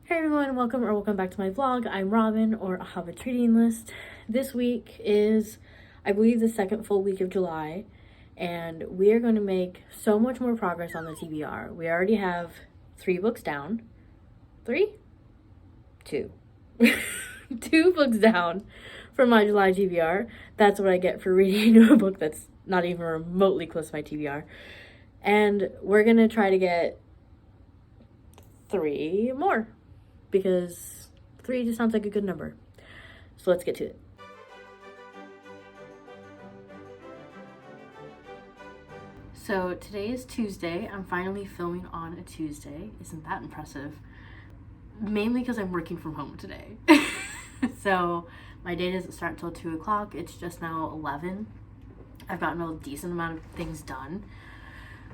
Hey everyone, welcome back to my vlog. I'm Robin, or a Hobbit's reading list. This week is, I believe, the second full week of July, and we are going to make so much more progress on the TBR. We already have 3 books down. 3? 2. 2 books down from my July TBR. That's what I get for reading a book that's not even remotely close to my TBR. And we're going to try to get 3 more, because 3 just sounds like a good number. So let's get to it. So today is Tuesday. I'm finally filming on a Tuesday. Isn't that impressive? Mainly because I'm working from home today. So my day doesn't start until 2 o'clock. It's just now 11. I've gotten a decent amount of things done,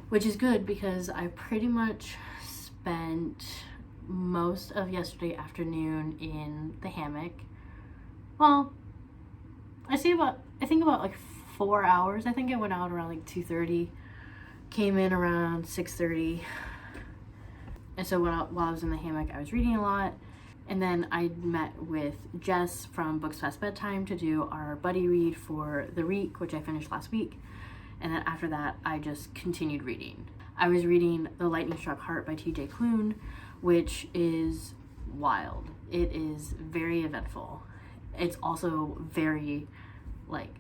which is good because I pretty much spent most of yesterday afternoon in the hammock. Well, I think about like 4 hours. I think I went out around like 2:30, came in around 6:30. And so while I was in the hammock, I was reading a lot. And then I met with Jess from Books Past Bedtime to do our buddy read for The Reek, which I finished last week. And then after that, I just continued reading. I was reading The Lightning Struck Heart by TJ Klune, which is wild. It is very eventful. It's also very, like,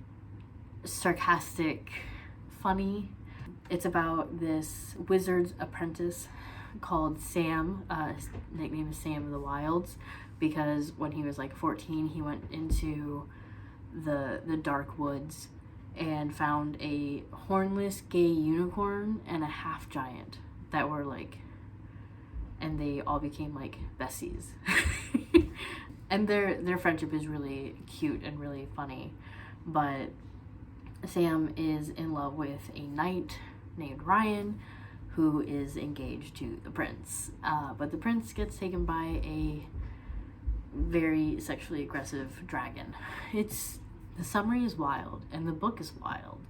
sarcastic, funny. It's about this wizard's apprentice called Sam. His nickname is Sam of the Wilds, because when he was like 14, he went into the dark woods and found a hornless gay unicorn and a half giant that were like, and they all became like besties. And their friendship is really cute and really funny. But Sam is in love with a knight named Ryan, who is engaged to the prince. But the prince gets taken by a very sexually aggressive dragon. The summary is wild, and the book is wild.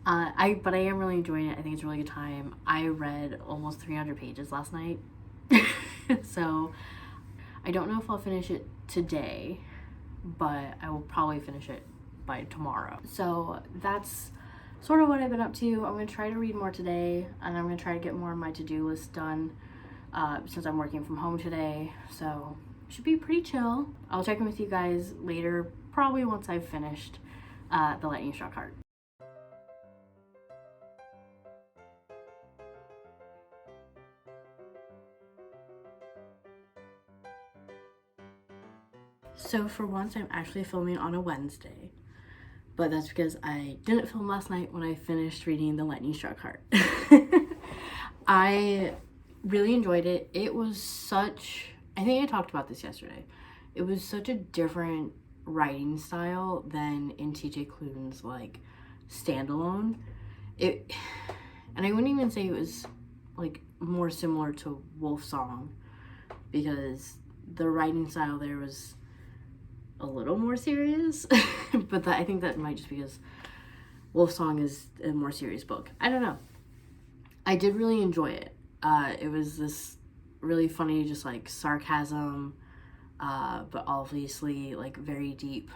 But I am really enjoying it. I think it's a really good time. I read almost 300 pages last night. So I don't know if I'll finish it today, but I will probably finish it by tomorrow. So that's sort of what I've been up to. I'm going to try to read more today, and I'm going to try to get more of my to-do list done since I'm working from home today. So should be pretty chill. I'll check in with you guys later, probably once I've finished The Lightning Struck Heart. So for once, I'm actually filming on a Wednesday, but that's because I didn't film last night when I finished reading The Lightning Struck Heart. I really enjoyed it. It was such, I think I talked about this yesterday, it was such a different writing style than in TJ Klune's like standalone. And I wouldn't even say it was like more similar to Wolf Song, because the writing style there was a little more serious. But I think that might just because Wolf Song is a more serious book. I don't know. I did really enjoy it. It was this really funny, just like sarcasm, but obviously like very deep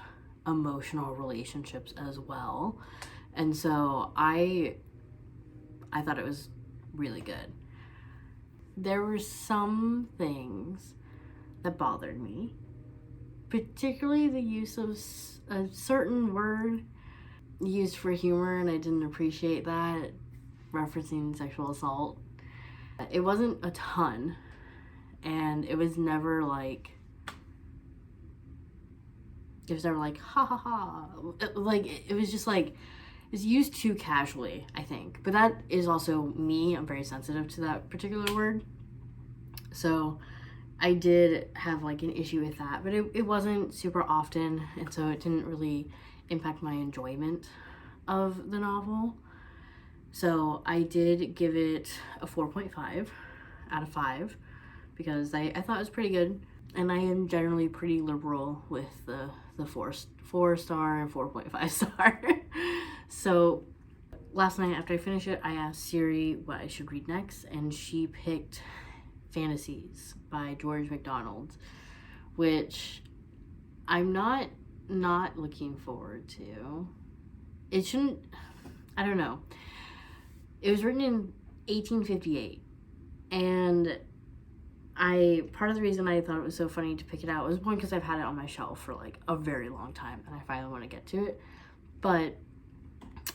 emotional relationships as well. And so I thought it was really good. There were some things that bothered me, particularly the use of a certain word used for humor, and I didn't appreciate that, referencing sexual assault. It wasn't a ton, and it was never like ha ha ha. Like, it was just like, it's used too casually, I think. But that is also me. I'm very sensitive to that particular word. So I did have like an issue with that, but it wasn't super often, and so it didn't really impact my enjoyment of the novel. So I did give it a 4.5 out of 5 because I thought it was pretty good, and I am generally pretty liberal with the 4-star and 4.5 star. So last night after I finished it, I asked Siri what I should read next, and she picked Phantastes by George MacDonald, which I'm not looking forward to. It shouldn't, I don't know. It was written in 1858, and part of the reason I thought it was so funny to pick it out was one, because I've had it on my shelf for like a very long time and I finally want to get to it. But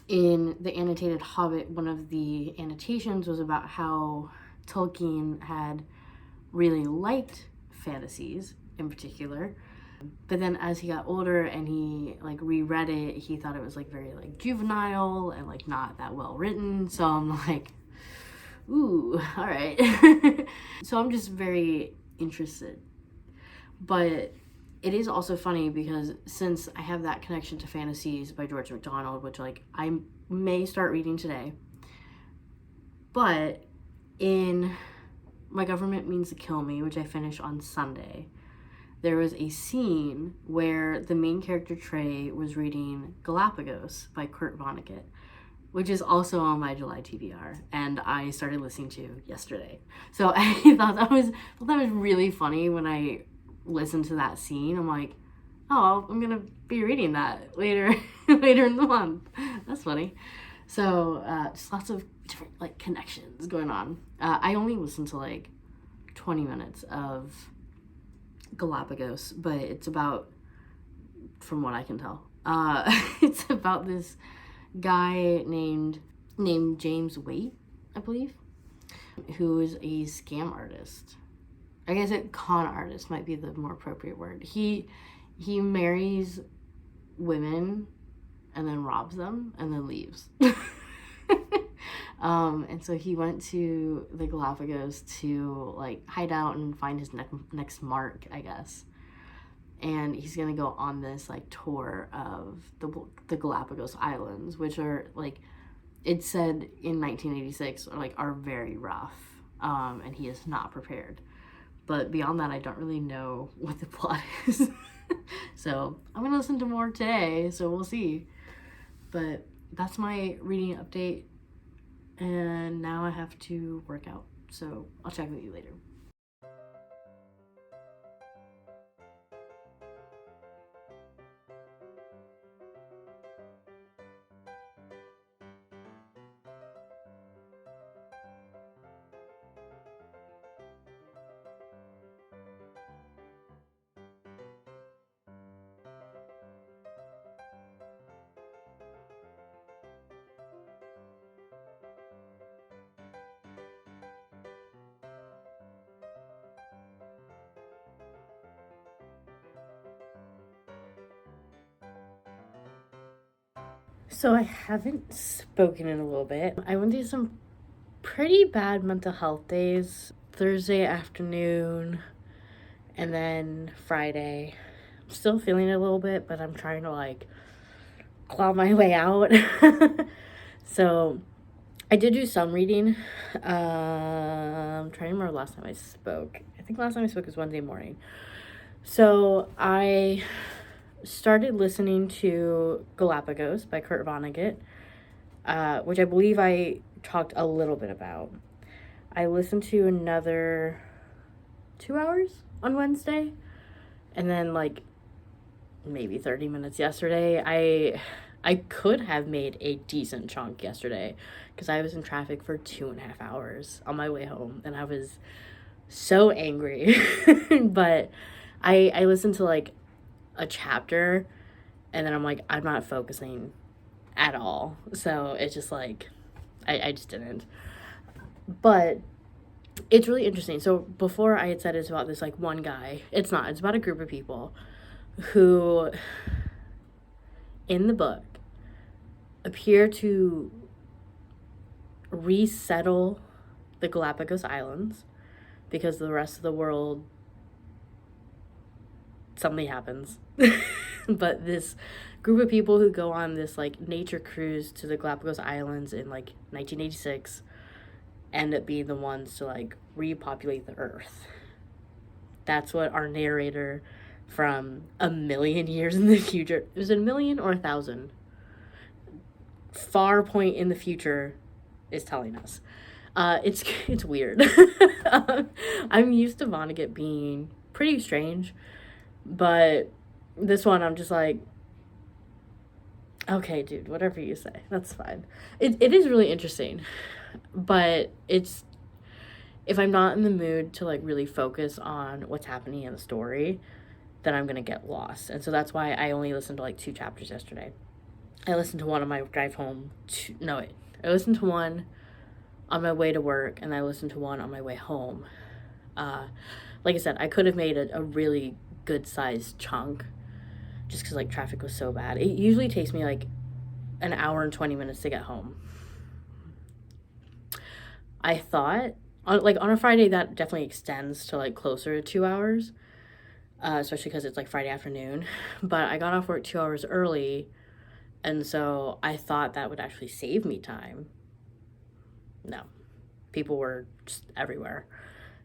in the annotated Hobbit, one of the annotations was about how Tolkien had really liked fantasies in particular, but then as he got older and he like reread it, he thought it was like very like juvenile and like not that well written. So I'm like, ooh, all right. So I'm just very interested. But it is also funny because since I have that connection to Phantastes by George MacDonald, which like I may start reading today, but in My Government Means to Kill Me, which I finished on Sunday, there was a scene where the main character Trey was reading Galapagos by Vonnegut, which is also on my July TBR, and I started listening to yesterday. So I thought that was really funny when I listened to that scene. I'm like, oh, I'm gonna be reading that later in the month. That's funny. So just lots of different like connections going on. I only listened to like 20 minutes of Galapagos, but it's about, from what I can tell, it's about this guy named James Waite, I believe, who is a scam artist. I guess con artist might be the more appropriate word. He marries women and then robs them and then leaves. And so he went to the Galapagos to like hide out and find his next mark, I guess. And he's gonna go on this like tour of the Galapagos Islands, which are like, it said in 1986 are very rough, and he is not prepared. But beyond that, I don't really know what the plot is. So I'm gonna listen to more today, so we'll see. But that's my reading update, and now I have to work out, so I'll check with you later. So I haven't spoken in a little bit. I went through some pretty bad mental health days. Thursday afternoon and then Friday. I'm still feeling it a little bit, but I'm trying to like claw my way out. So I did do some reading. I'm trying to remember last time I spoke. I think last time I spoke was Wednesday morning. So I started listening to Galapagos by Vonnegut, which I believe I talked a little bit about. I listened to another 2 hours on Wednesday, and then like maybe 30 minutes yesterday. I could have made a decent chunk yesterday because I was in traffic for 2.5 hours on my way home, and I was so angry. But I listened to like a chapter, and then I'm like, I'm not focusing at all. So it's just like, I just didn't. But it's really interesting. So before I had said it's about this like one guy. It's not. It's about a group of people who, in the book, appear to resettle the Galapagos Islands because the rest of the world, something happens. But this group of people who go on this like nature cruise to the Galapagos Islands in like 1986 end up being the ones to like repopulate the earth. That's what our narrator from a million years in the future, is it 1,000,000 or 1,000? Far point in the future is telling us. It's weird. I'm used to Vonnegut being pretty strange, but this one I'm just like, okay, dude, whatever you say, that's fine. It is really interesting, but it's, if I'm not in the mood to like really focus on what's happening in the story, then I'm gonna get lost. And so that's why I only listened to like 2 chapters yesterday. I listened to one on my drive home. I listened to one on my way to work, and I listened to one on my way home. Like I said, I could have made a really good sized chunk just because like traffic was so bad. It usually takes me like an hour and 20 minutes to get home. I thought on a Friday that definitely extends to like closer to 2 hours, especially because it's like Friday afternoon. But I got off work 2 hours early, and so I thought that would actually save me time. No, people were just everywhere.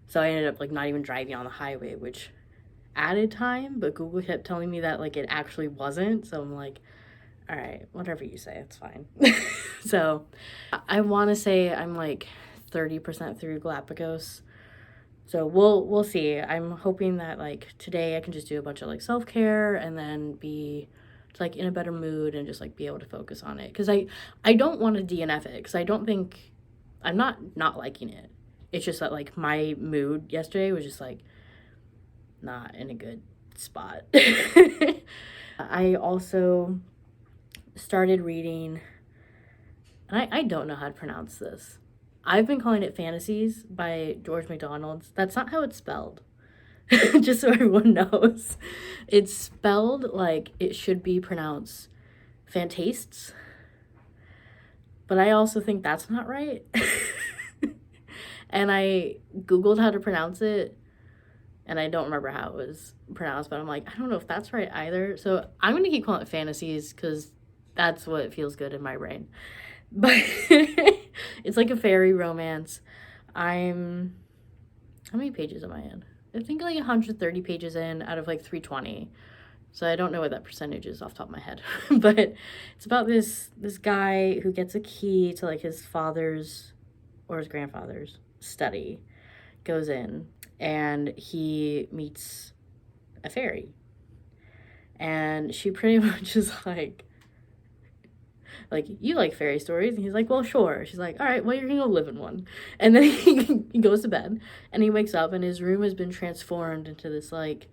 So I ended up like not even driving on the highway, which added time, but Google kept telling me that like it actually wasn't. So I'm like, all right, whatever you say, it's fine. So I want to say I'm like 30% through Galapagos. So we'll see. I'm hoping that like today I can just do a bunch of like self-care and then be like in a better mood and just like be able to focus on it. Because I don't want to DNF it, because I don't think, I'm not liking it. It's just that like my mood yesterday was just like not in a good spot. I also started reading, and I don't know how to pronounce this. I've been calling it Phantastes by George MacDonald. That's not how it's spelled. Just so everyone knows. It's spelled like it should be pronounced Phantastes. But I also think that's not right. And I Googled how to pronounce it, and I don't remember how it was pronounced, but I'm like, I don't know if that's right either. So I'm going to keep calling it Fantasies because that's what feels good in my brain. But it's like a fairy romance. How many pages am I in? I think like 130 pages in out of like 320. So I don't know what that percentage is off the top of my head. But it's about this guy who gets a key to like his father's or his grandfather's study, goes in, and he meets a fairy. And she pretty much is like, you like fairy stories? And he's like, well, sure. She's like, all right, well, you're gonna go live in one. And then he goes to bed, and he wakes up, and his room has been transformed into this like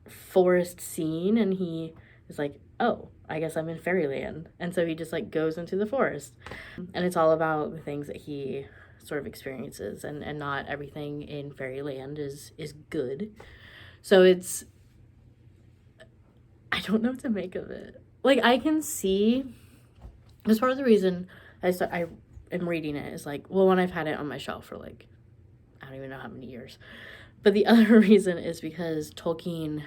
forest scene, and he is like, oh, I guess I'm in fairyland. And so he just like goes into the forest, and it's all about the things that he sort of experiences, and not everything in fairyland is good. So I don't know what to make of it. Like, I can see, that's part of the reason I am reading it, is like, well, when I've had it on my shelf for like, I don't even know how many years. But the other reason is because Tolkien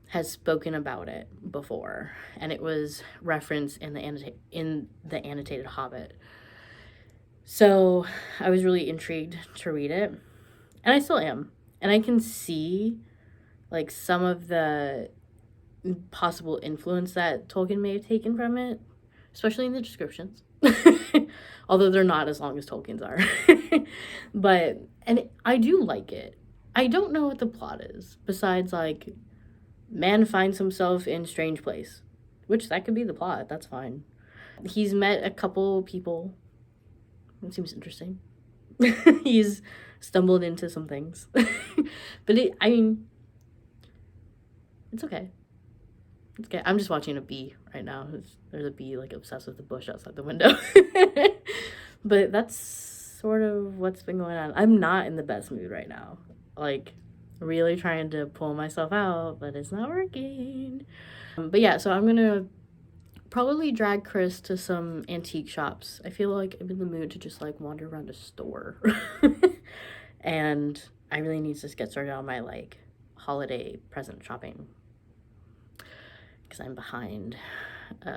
has spoken about it before, and it was referenced in the annotated Hobbit. So I was really intrigued to read it, and I still am. And I can see like some of the possible influence that Tolkien may have taken from it, especially in the descriptions. Although they're not as long as Tolkien's are. And I do like it. I don't know what the plot is, besides like, man finds himself in strange place, which that could be the plot. That's fine. He's met a couple people. It seems interesting. He's stumbled into some things. But it's okay. It's okay. I'm just watching a bee right now. There's a bee like obsessed with the bush outside the window. But that's sort of what's been going on. I'm not in the best mood right now. Like, really trying to pull myself out, but it's not working. But yeah, so I'm gonna probably drag Chris to some antique shops. I feel like I'm in the mood to just like wander around a store. And I really need to get started on my like holiday present shopping, because I'm behind,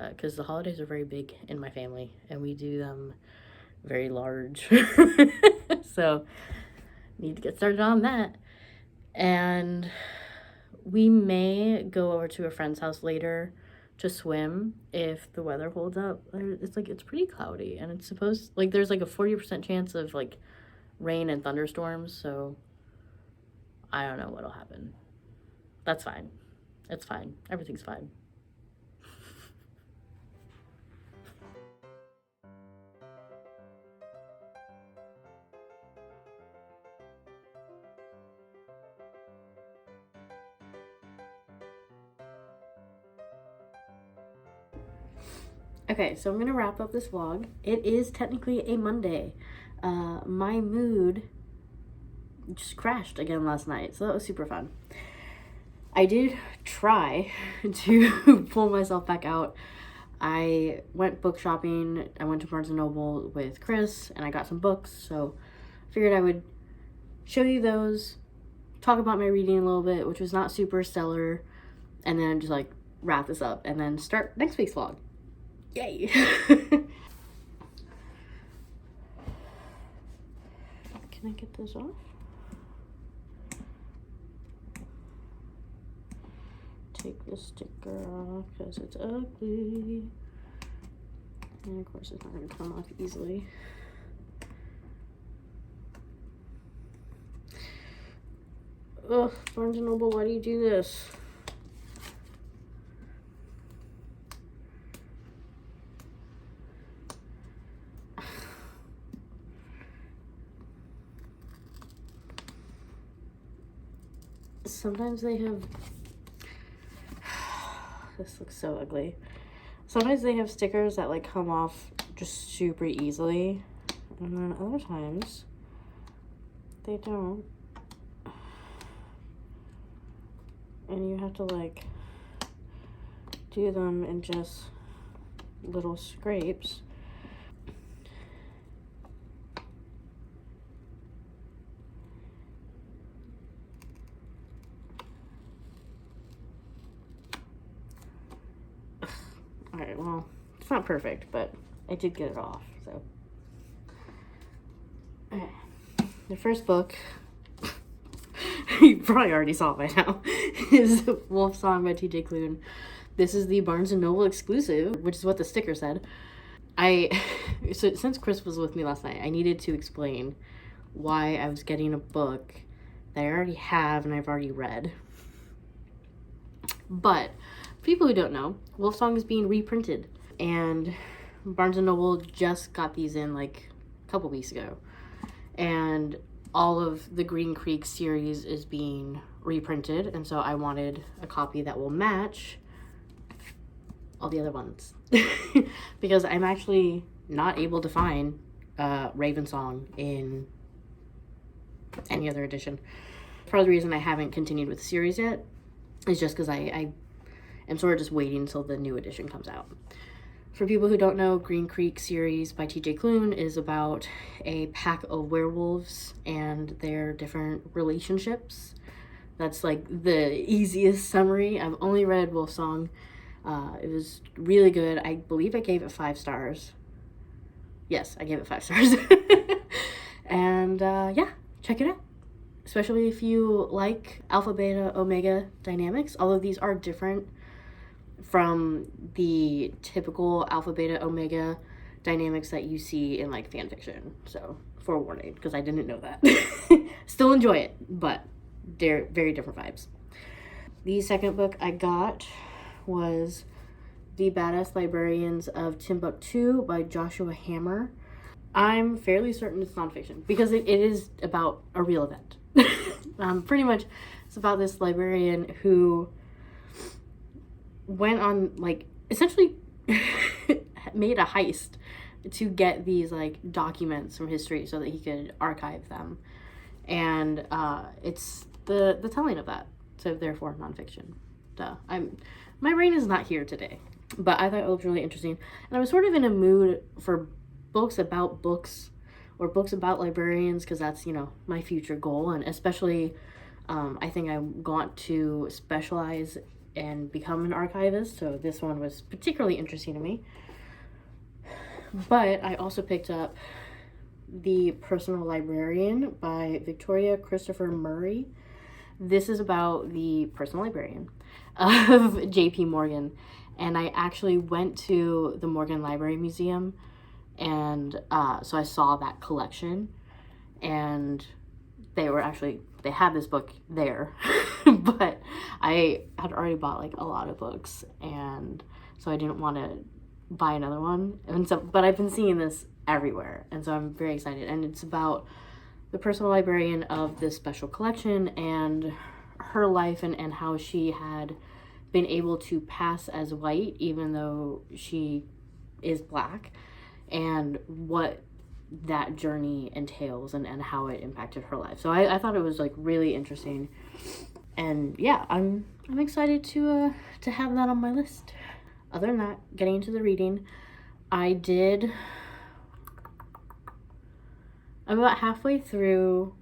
because the holidays are very big in my family, and we do them very large. So need to get started on that. And we may go over to a friend's house later to swim if the weather holds up. It's like, it's pretty cloudy, and it's supposed, like, there's like a 40% chance of like rain and thunderstorms, so I don't know what'll happen. That's fine. It's fine. Everything's fine. Okay, so I'm gonna wrap up this vlog. It is technically a Monday. My mood just crashed again last night, so that was super fun. I did try to pull myself back out. I went book shopping. I went to Barnes & Noble with Chris, and I got some books, so I figured I would show you those, talk about my reading a little bit, which was not super stellar, and then just like wrap this up and then start next week's vlog. Yay! Can I get this off? Take the sticker off because it's ugly. And of course it's not going to come off easily. Ugh, Barnes & Noble, why do you do this? Sometimes they have, this looks so ugly. Sometimes they have stickers that like come off just super easily, and then other times they don't. And you have to like do them in just little scrapes. Alright, well, it's not perfect, but I did get it off, so. Okay. The first book, you probably already saw it by now, is Wolf Song by TJ Klune. This is the Barnes & Noble exclusive, which is what the sticker said. So since Chris was with me last night, I needed to explain why I was getting a book that I already have and I've already read. But people who don't know, Wolf Song is being reprinted, and Barnes & Noble just got these in like a couple weeks ago, and all of the Green Creek series is being reprinted, and so I wanted a copy that will match all the other ones because I'm actually not able to find Raven Song in any other edition. Part of the reason I haven't continued with the series yet is just because I am sort of just waiting until the new edition comes out. For people who don't know, Green Creek series by TJ Klune is about a pack of werewolves and their different relationships. That's like the easiest summary. I've only read Wolf Song. It was really good. I believe I gave it 5 stars. Yes, I gave it 5 stars. And yeah, check it out. Especially if you like alpha, beta, omega dynamics. All of these are different from the typical alpha, beta, omega dynamics that you see in like fan fiction. So, forewarning, because I didn't know that. Still enjoy it, but they're very different vibes. The second book I got was The Badass Librarians of Timbuktu by Joshua Hammer. I'm fairly certain it's nonfiction because it is about a real event. Pretty much it's about this librarian who went on, like, essentially made a heist to get these like documents from history so that he could archive them, and it's the telling of that, so therefore nonfiction. My brain is not here today, but I thought it looked really interesting, and I was sort of in a mood for books about books or books about librarians, because that's, you know, my future goal, and especially I think I want to specialize and become an archivist, so this one was particularly interesting to me. But I also picked up The Personal Librarian by Victoria Christopher Murray. This is about the personal librarian of J.P. Morgan, And I actually went to the Morgan Library Museum, and so I saw that collection, and they had this book there, but I had already bought like a lot of books, and so I didn't want to buy another one. And so, but I've been seeing this everywhere, and so I'm very excited. And it's about the personal librarian of this special collection and her life, and how she had been able to pass as white even though she is Black, and what that journey entails, and how it impacted her life. So I thought it was like really interesting, and yeah, I'm excited to have that on my list. Other than that, getting into the reading, I'm about halfway through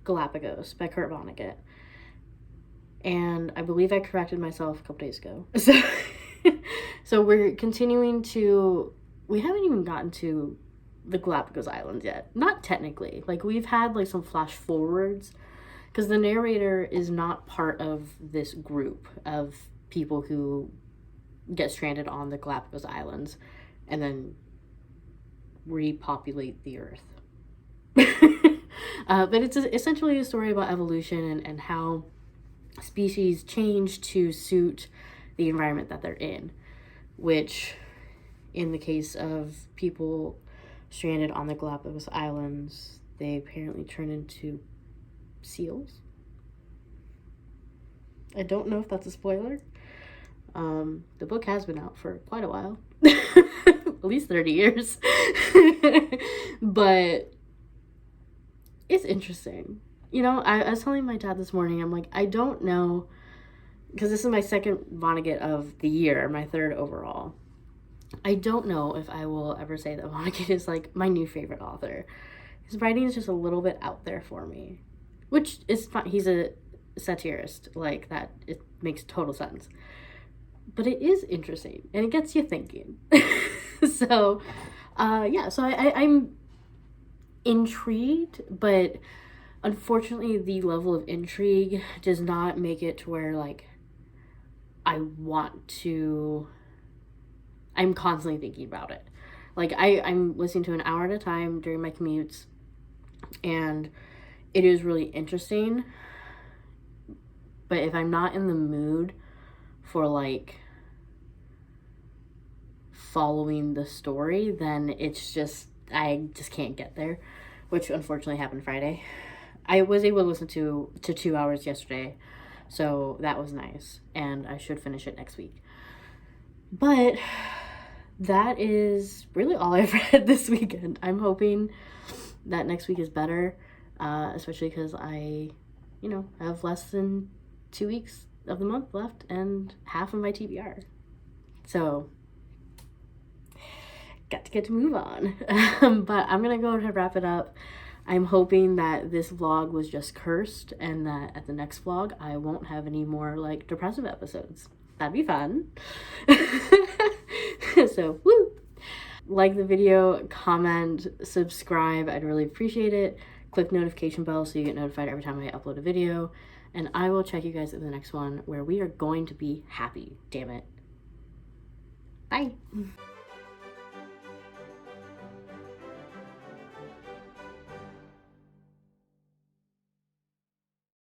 Galapagos by Vonnegut, and I believe I corrected myself a couple days ago. So we're continuing to, we haven't even gotten to the Galapagos Islands yet. Not technically. Like, we've had like some flash forwards, because the narrator is not part of this group of people who get stranded on the Galapagos Islands and then repopulate the earth. But it's essentially a story about evolution, and how species change to suit the environment that they're in, which in the case of people stranded on the Galapagos Islands, they apparently turn into seals. I don't know if that's a spoiler. The book has been out for quite a while. At least 30 years. But it's interesting. You know, I was telling my dad this morning, I'm like, I don't know, because this is my second Vonnegut of the year, my third overall. I don't know if I will ever say that Vonnegut is like my new favorite author. His writing is just a little bit out there for me, which is fine. He's a satirist, like that. It makes total sense. But it is interesting, and it gets you thinking. So, yeah, so I'm intrigued, but unfortunately the level of intrigue does not make it to where, like, I'm constantly thinking about it. Like, I'm listening to an hour at a time during my commutes, and it is really interesting. But if I'm not in the mood for, like, following the story, then I just can't get there, which unfortunately happened Friday. I was able to listen to 2 hours yesterday, so that was nice, and I should finish it next week. But that is really all I've read this weekend. I'm hoping that next week is better, especially because I have less than 2 weeks of the month left and half of my TBR. So, got to get to move on. But I'm going to go ahead and wrap it up. I'm hoping that this vlog was just cursed, and that at the next vlog I won't have any more, like, depressive episodes. That'd be fun. So, woo! Like the video, comment, subscribe. I'd really appreciate it. Click notification bell so you get notified every time I upload a video. And I will check you guys in the next one, where we are going to be happy. Damn it. Bye.